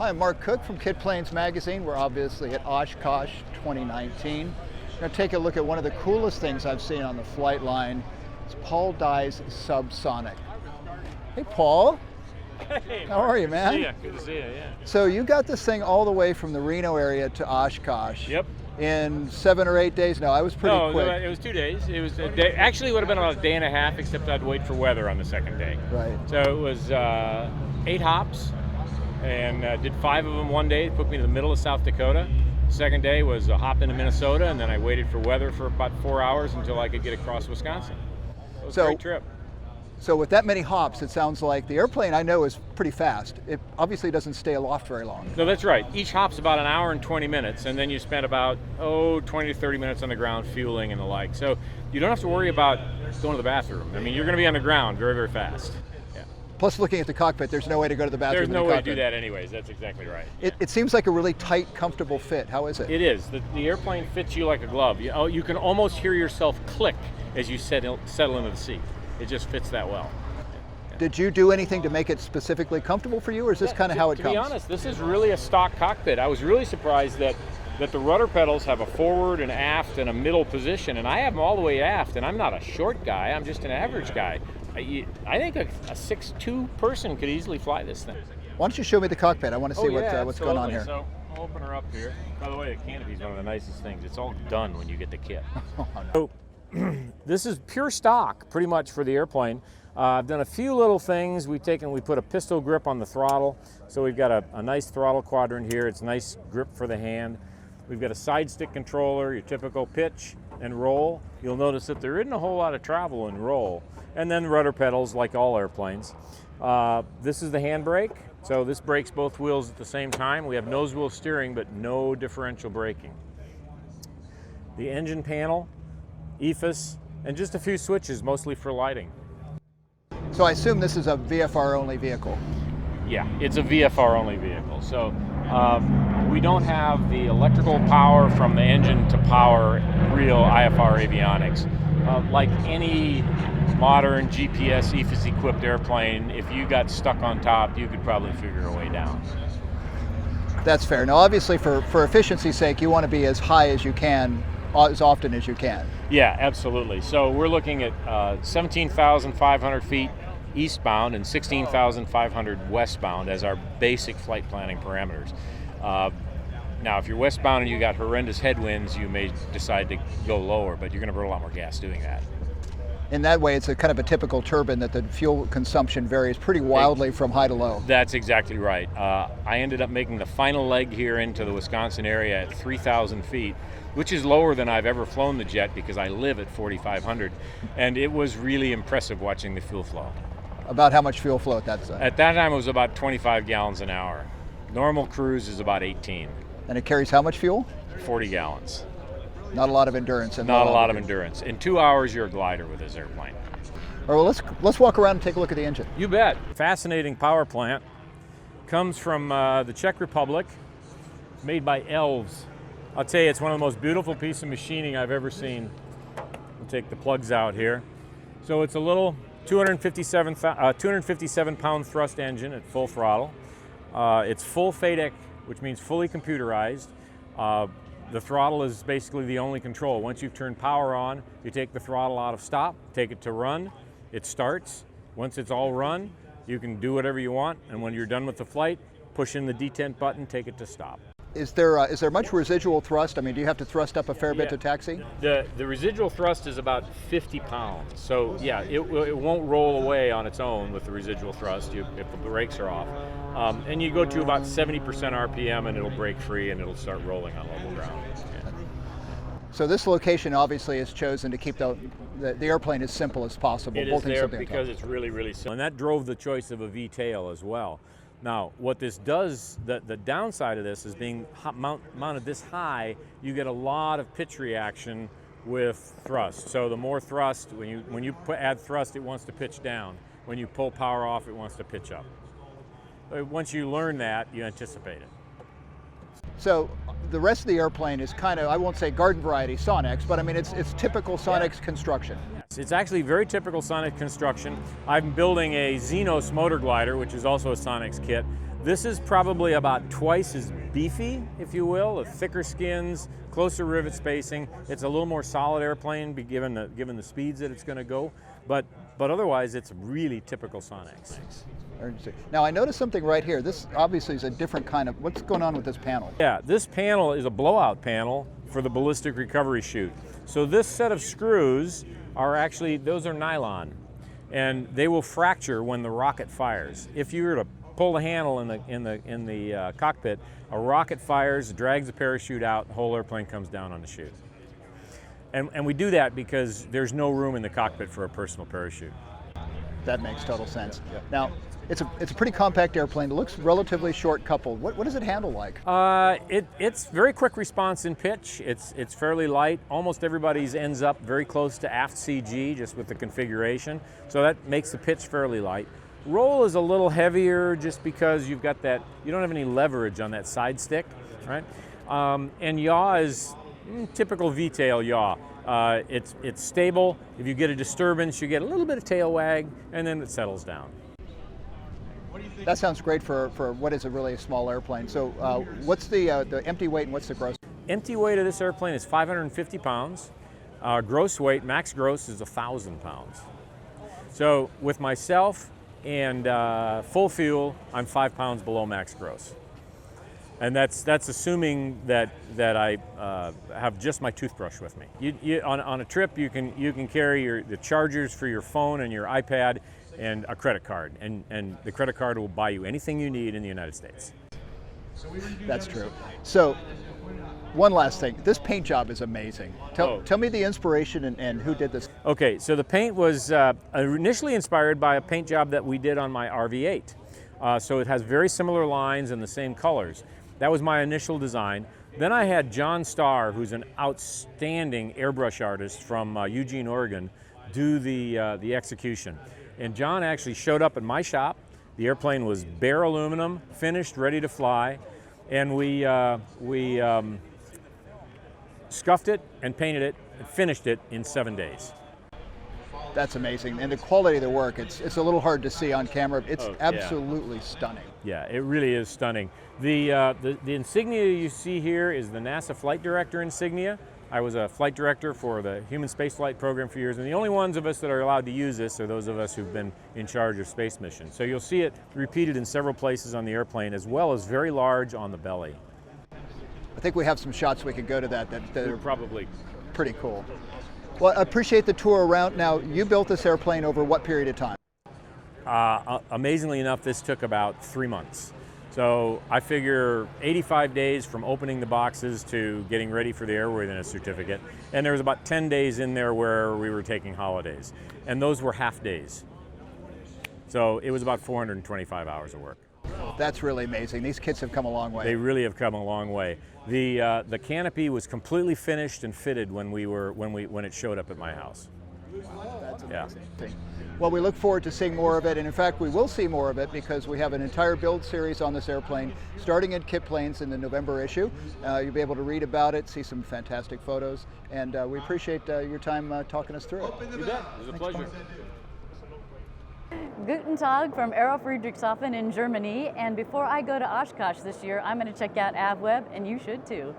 Hi, I'm Mark Cook from Kit Planes Magazine. We're obviously at Oshkosh 2019. We're going to take a look at one of the coolest things I've seen on the flight line. It's Paul Dye's SubSonex. Hey, Paul. Hey, how are you, man? Good to see you, yeah. So you got this thing all the way from the Reno area to Oshkosh. Yep. In 7 or 8 days? No, I was pretty quick. No, it was 2 days. It was a day, actually it would have been about a day and a half, except I'd wait for weather on the second day. Right. So it was 8 hops, and did 5 of them one day. It put me to the middle of South Dakota. Second day was a hop into Minnesota, and then I waited for weather for about 4 hours until I could get across Wisconsin. It was a great trip. So with that many hops, it sounds like the airplane I know is pretty fast. It obviously doesn't stay aloft very long. No, that's right. Each hop's about an hour and 20 minutes, and then you spend about 20 to 30 minutes on the ground fueling and the like. So you don't have to worry about going to the bathroom. I mean, you're going to be on the ground very, very fast. Yeah. Plus, looking at the cockpit, there's no way to go to the bathroom. There's no way to do that anyways. That's exactly right. It seems like a really tight, comfortable fit. How is it? It is. The airplane fits you like a glove. You can almost hear yourself click as you settle into the seat. It just fits that well. Did you do anything to make it specifically comfortable for you, or is this kind of how it comes? To be honest, this is really a stock cockpit. I was really surprised that the rudder pedals have a forward and aft and a middle position, and I have them all the way aft, and I'm not a short guy, I'm just an average guy. I think a 6'2" person could easily fly this thing. Why don't you show me the cockpit? I want to see what's going on here. So I'll open her up here. By the way, the canopy is one of the nicest things. It's all done when you get the kit. So this is pure stock, pretty much, for the airplane. I've done a few little things. We put a pistol grip on the throttle, so we've got a nice throttle quadrant here. It's a nice grip for the hand. We've got a side stick controller, your typical pitch and roll. You'll notice that there isn't a whole lot of travel in roll. And then rudder pedals, like all airplanes. This is the handbrake, so this brakes both wheels at the same time. We have nose wheel steering, but no differential braking. The engine panel, EFIS, and just a few switches, mostly for lighting. So I assume this is a VFR-only vehicle. Yeah, it's a VFR-only vehicle. So we don't have the electrical power from the engine to power real IFR avionics. Like any modern GPS EFIS-equipped airplane, if you got stuck on top, you could probably figure a way down. That's fair. Now, obviously, for efficiency's sake, you want to be as high as you can, as often as you can. Yeah, absolutely. So we're looking at 17,500 feet eastbound and 16,500 westbound as our basic flight planning parameters. Now, if you're westbound and you got horrendous headwinds, you may decide to go lower, but you're going to burn a lot more gas doing that. In that way, it's a kind of a typical turbine that the fuel consumption varies pretty wildly from high to low. That's exactly right. I ended up making the final leg here into the Wisconsin area at 3,000 feet, which is lower than I've ever flown the jet because I live at 4,500, and it was really impressive watching the fuel flow. About how much fuel flow at that time? At that time, it was about 25 gallons an hour. Normal cruise is about 18. And it carries how much fuel? 40 gallons. Not a lot of endurance. Not a lot of endurance. In 2 hours, you're a glider with this airplane. All right, well, let's walk around and take a look at the engine. You bet. Fascinating power plant. Comes from the Czech Republic, made by elves. I'll tell you, it's one of the most beautiful pieces of machining I've ever seen. We'll take the plugs out here. So it's a little 257 pound thrust engine at full throttle. It's full FADEC, which means fully computerized. The throttle is basically the only control. Once you've turned power on, you take the throttle out of stop, take it to run, it starts. Once it's all run, you can do whatever you want, and when you're done with the flight, push in the detent button, take it to stop. Is there much residual thrust? I mean, do you have to thrust up a fair bit to taxi? The residual thrust is about 50 pounds. So yeah, it won't roll away on its own with the residual thrust if the brakes are off. And you go to about 70% RPM and it'll break free and it'll start rolling on level ground. Yeah. So this location obviously is chosen to keep the airplane as simple as possible. It is there because it's really, really simple. And that drove the choice of a V-tail as well. Now, what this does, the downside of this is being mounted this high, you get a lot of pitch reaction with thrust. So the more thrust, when you add thrust, it wants to pitch down. When you pull power off, it wants to pitch up. Once you learn that, you anticipate it. So the rest of the airplane is kind of, I won't say garden variety Sonex, but I mean it's typical Sonex construction. Yes, it's actually very typical Sonex construction. I'm building a Xenos motor glider, which is also a Sonex kit. This is probably about twice as beefy, if you will, with thicker skins, closer rivet spacing. It's a little more solid airplane, given the speeds that it's going to go, but otherwise it's really typical Sonex. Now I noticed something right here. This obviously is a different kind of, what's going on with this panel? Yeah, this panel is a blowout panel for the ballistic recovery chute. So this set of screws are actually, those are nylon, and they will fracture when the rocket fires. If you were to pull the handle in the cockpit, a rocket fires, drags the parachute out, the whole airplane comes down on the chute. And we do that because there's no room in the cockpit for a personal parachute. That makes total sense. Yep. Now, it's a pretty compact airplane. It looks relatively short coupled. What does it handle like? It's very quick response in pitch. It's fairly light. Almost everybody's ends up very close to aft CG just with the configuration. So that makes the pitch fairly light. Roll is a little heavier just because you've got that, you don't have any leverage on that side stick, right? And yaw is typical V-tail yaw. It's stable. If you get a disturbance, you get a little bit of tail wag, and then it settles down. That sounds great for what is really a small airplane. So what's the empty weight and what's the gross? Empty weight of this airplane is 550 pounds. Gross weight, max gross, is 1,000 pounds. So with myself and full fuel, I'm 5 pounds below max gross. And that's assuming that I have just my toothbrush with me. On a trip, you can carry the chargers for your phone and your iPad and a credit card, and the credit card will buy you anything you need in the United States. That's true. So, one last thing. This paint job is amazing. Tell me the inspiration and who did this. Okay, so the paint was initially inspired by a paint job that we did on my RV-8. So it has very similar lines and the same colors. That was my initial design. Then I had John Starr, who's an outstanding airbrush artist from Eugene, Oregon, do the execution. And John actually showed up at my shop. The airplane was bare aluminum, finished, ready to fly, and we scuffed it and painted it and finished it in 7 days. That's amazing, and the quality of the work, it's a little hard to see on camera. It's absolutely stunning. Yeah, it really is stunning. The insignia you see here is the NASA Flight Director insignia. I was a flight director for the human spaceflight program for years, and the only ones of us that are allowed to use this are those of us who've been in charge of space missions. So you'll see it repeated in several places on the airplane, as well as very large on the belly. I think we have some shots we could go to that are probably pretty cool. Well, I appreciate the tour around. Now, you built this airplane over what period of time? Amazingly enough, this took about 3 months. So I figure 85 days from opening the boxes to getting ready for the airworthiness certificate. And there was about 10 days in there where we were taking holidays. And those were half days. So it was about 425 hours of work. That's really amazing. These kits have come a long way. They really have come a long way. The canopy was completely finished and fitted when it showed up at my house. Wow, that's amazing. Yeah. Well, we look forward to seeing more of it, and in fact, we will see more of it because we have an entire build series on this airplane, starting in Kit Planes in the November issue. You'll be able to read about it, see some fantastic photos, and we appreciate your time talking us through it. You bet. It was a pleasure. Guten Tag from Aero Friedrichshafen in Germany, and before I go to Oshkosh this year, I'm going to check out Avweb, and you should too.